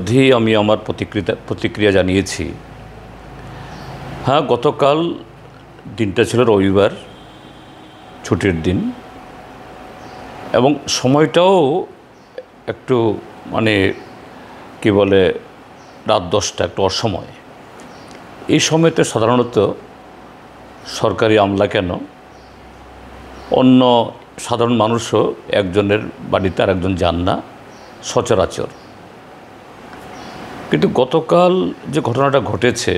মধ্যেই আমি আমার প্রতিক্রিয়া জানিয়েছি। হ্যাঁ, গতকাল দিনটা ছিল রবিবার, ছুটির দিন, এবং সময়টাও একটু কি বলে রাত 10টা, একটু অসময়। এই সময়তে সাধারণত সরকারি আমলা কেন, অন্য সাধারণ মানুষও একজনের বাড়িতে আর একজন যান না সচরাচর। কিন্তু গতকাল যে ঘটনাটা ঘটেছে,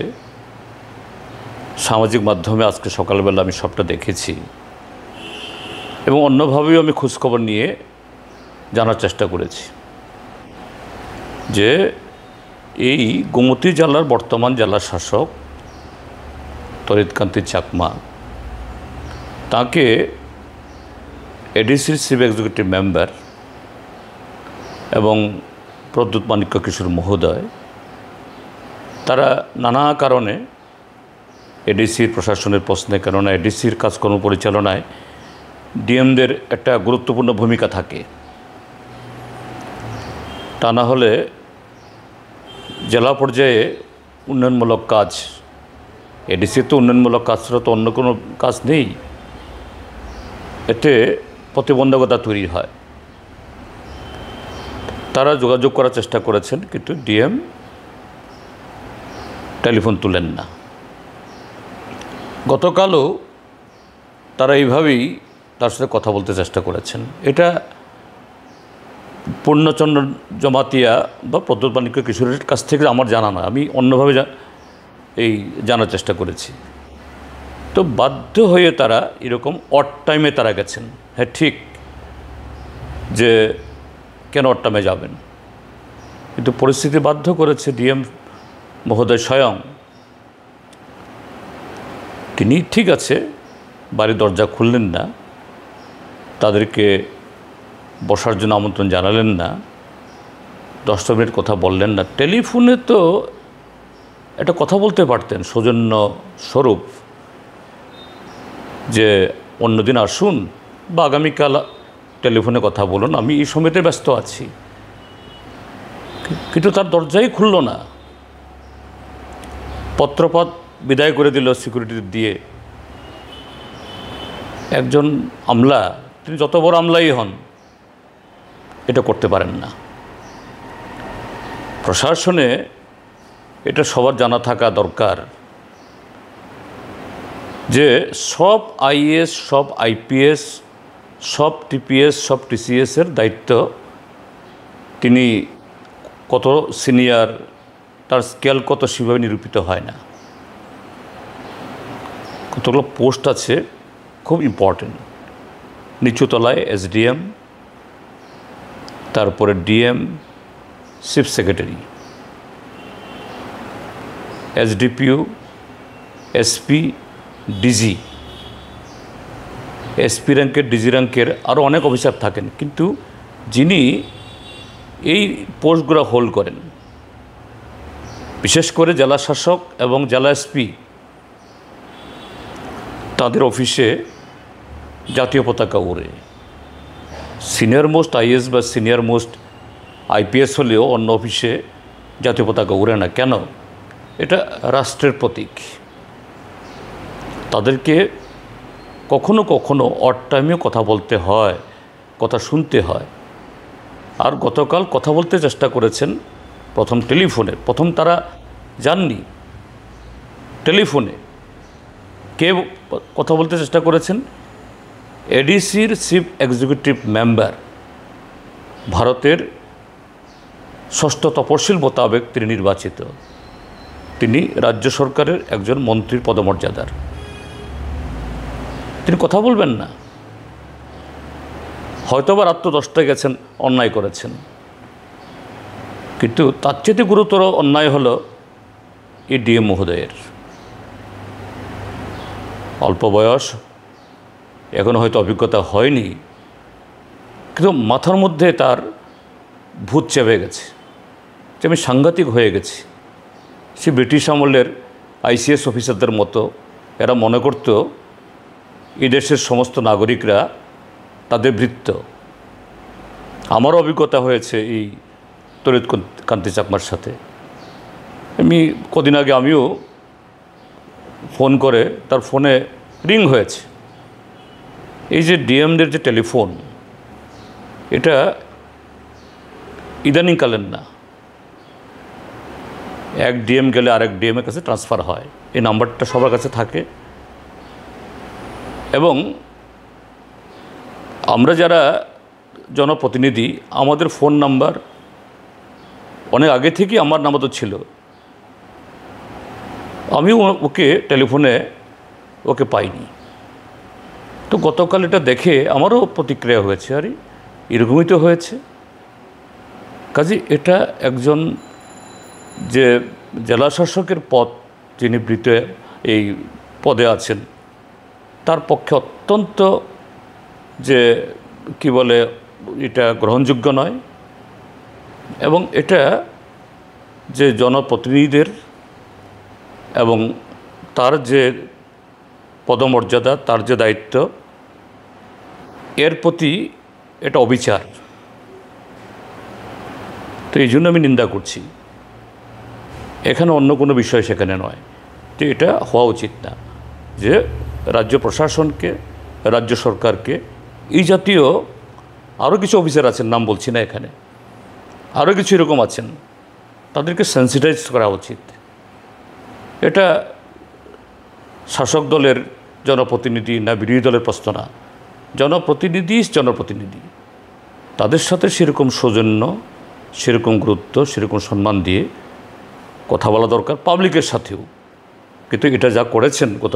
সামাজিক মাধ্যমে আজকে সকালবেলা আমি সবটা দেখেছি এবং অন্যভাবেও আমি খোঁজখবর নিয়ে জানার চেষ্টা করেছি যে এই গোমতী জেলার বর্তমান জেলা শাসক তরিৎকান্তি চাকমা, তাকে এডিসির চিফ এক্সিকিউটিভ মেম্বার এবং প্রদ্যুৎ মাণিক্য কিশোর মহোদয়, তারা নানা কারণে এডিসির প্রশাসনের প্রশ্নের কারণে এডিসির কাজকর্ম পরিচালনায় ডিএমদের একটা গুরুত্বপূর্ণ ভূমিকা থাকে। তা না হলে জেলা পর্যায়ে উন্নয়নমূলক কাজ, এডিসির তো উন্নয়নমূলক কাজ ছাড়া তো অন্য কোনো কাজ নেই, এতে প্রতিবন্ধকতা তৈরি হয়। তারা যোগাযোগ করার চেষ্টা করেছেন, কিন্তু ডিএম টেলিফোন তুলেন না। গতকালও তারা এইভাবেই তার সাথে কথা বলতে চেষ্টা করেছেন। এটা পূর্ণচন্দ্র জমাতিয়া বা প্রদ্যুৎ মাণিক্য কিশোরের কাছ থেকে আমার জানা না, আমি অন্যভাবে জানার চেষ্টা করেছি। তো বাধ্য হয়ে তারা এরকম অড টাইমে তারা গেছেন। হ্যাঁ, ঠিক যে কেন অড টাইমে যাবেন, কিন্তু পরিস্থিতি বাধ্য করেছে। ডিএম মহোদয় স্বয়ং তিনি ঠিক আছে বাড়ির দরজা খুললেন না, তাদেরকে বসার জন্য আমন্ত্রণ জানালেন না, 10 মিনিট কথা বললেন না। টেলিফোনে তো একটা কথা বলতে পারতেন সৌজন্য স্বরূপ, যে অন্যদিন আসুন বা আগামীকাল টেলিফোনে কথা বলুন, আমি এই সময়তে ব্যস্ত আছি। কিন্তু তার দরজাই খুলল না, পত্রপাত বিদায় করে দিল সিকিউরিটি দিয়ে। একজন আমলা, তিনি যত বড় আমলাই হন, এটা করতে পারেন না। প্রশাসনে এটা সবার জানা থাকা দরকার যে সব আইএস, সব আইপিএস, সব টিপিএস, সব টিসিএসের দায়িত্ব তিনি কত সিনিয়র, তার স্কেল কত, সেভাবে নিরূপিত হয় না। কতগুলো পোস্ট আছে খুব ইম্পর্টেন্ট। নিচুতলায় এসডিএম, তারপরে DM, chief secretary, SDPO, SP, DG, SP র্যাঙ্কের, ডিজি র্যাঙ্কের আরও অনেক অফিসার থাকেন, কিন্তু যিনি এই পোস্টগুলো হোল্ড করেন, বিশেষ করে জেলা শাসক এবং জেলা এসপি, তাদের অফিসে জাতীয় পতাকা ওড়ে। সিনিয়র মোস্ট আইএস বা সিনিয়র মোস্ট আইপিএস হলেও অন্য অফিসে জাতীয় পতাকা ওড়ে না। কেন? এটা রাষ্ট্রের প্রতীক। তাদেরকে কখনো কখনো অড টাইমেও কথা বলতে হয়, কথা শুনতে হয়। আর গতকাল কথা বলতে চেষ্টা করেছেন প্রথম টেলিফোনে, প্রথম তারা যাননি, টেলিফোনে কে কথা বলতে চেষ্টা করেছেন? এডিসির চিফ এক্সিকিউটিভ মেম্বার, ভারতের 6ষ্ঠ তপশিল মোতাবেক তিনি নির্বাচিত, তিনি রাজ্য সরকারের একজন মন্ত্রীর পদমর্যাদার, তিনি কথা বলবেন না? হয়তোবা রাত্র 10টায় গেছেন, অন্যায় করেছেন, কিন্তু তার চেয়ে গুরুতর অন্যায় হলো এই ডিএম মহোদয়ের। অল্প বয়স, এখন হয়তো অভিজ্ঞতা হয়নি, কিন্তু মাথার মধ্যে তার ভূত চেপে গেছে, যে আমি সাংঘাতিক হয়ে গেছি। সে ব্রিটিশ আমলের আইসিএস অফিসারদের মতো এরা মনে করত এই দেশের সমস্ত নাগরিকরা তাদের ভৃত্য। আমারও অভিজ্ঞতা হয়েছে এই তড়িৎ কান্তি চাকমার সাথে। কদিন আগে আমিও ফোন করে তার ফোনে রিং হয়েছে। এই যে ডিএমদের যে টেলিফোন, এটা ইদানিংকালের না, এক ডিএম গেলে আরেক ডিএমের কাছে ট্রান্সফার হয়, এই নাম্বারটা সবার কাছে থাকে। এবং আমরা যারা জনপ্রতিনিধি, আমাদের ফোন নাম্বার অনেক আগে থেকেই আমার নাম্বার তো ছিল, আমিও ওকে টেলিফোনে ওকে পাইনি। তো গতকাল এটা দেখে আমারও প্রতিক্রিয়া হয়েছে, আরে এরকমই তো হয়েছে। কাজে এটা একজন যে জেলা শাসকের পদ, যিনি এই পদে আছেন, তার পক্ষে অত্যন্ত যে কি বলে, এটা গ্রহণযোগ্য নয়। এবং এটা যে জনপ্রতিনিধিদের এবং তার যে পদমর্যাদা, তার যে দায়িত্ব, এর প্রতি এটা অবিচার। তো এই জন্য আমি নিন্দা করছি। এখানে অন্য কোনো বিষয় সেখানে নয়, তো এটা হওয়া উচিত না যে রাজ্য প্রশাসনকে, রাজ্য সরকারকে, এই জাতীয় আরও কিছু অফিসার আছেন, নাম বলছি না এখানে, আরও কিছু এরকম আছেন, তাদেরকে সেন্সিটাইজ করা উচিত। এটা শাসক দলের জনপ্রতিনিধি না বিরোধী দলের প্রশ্ন না, জনপ্রতিনিধি, তাদের সাথে সেরকম সৌজন্য, সেরকম গুরুত্ব, সেরকম সম্মান দিয়ে কথা বলা দরকার, পাবলিকের সাথেও। কিন্তু এটা যা করেছেন গত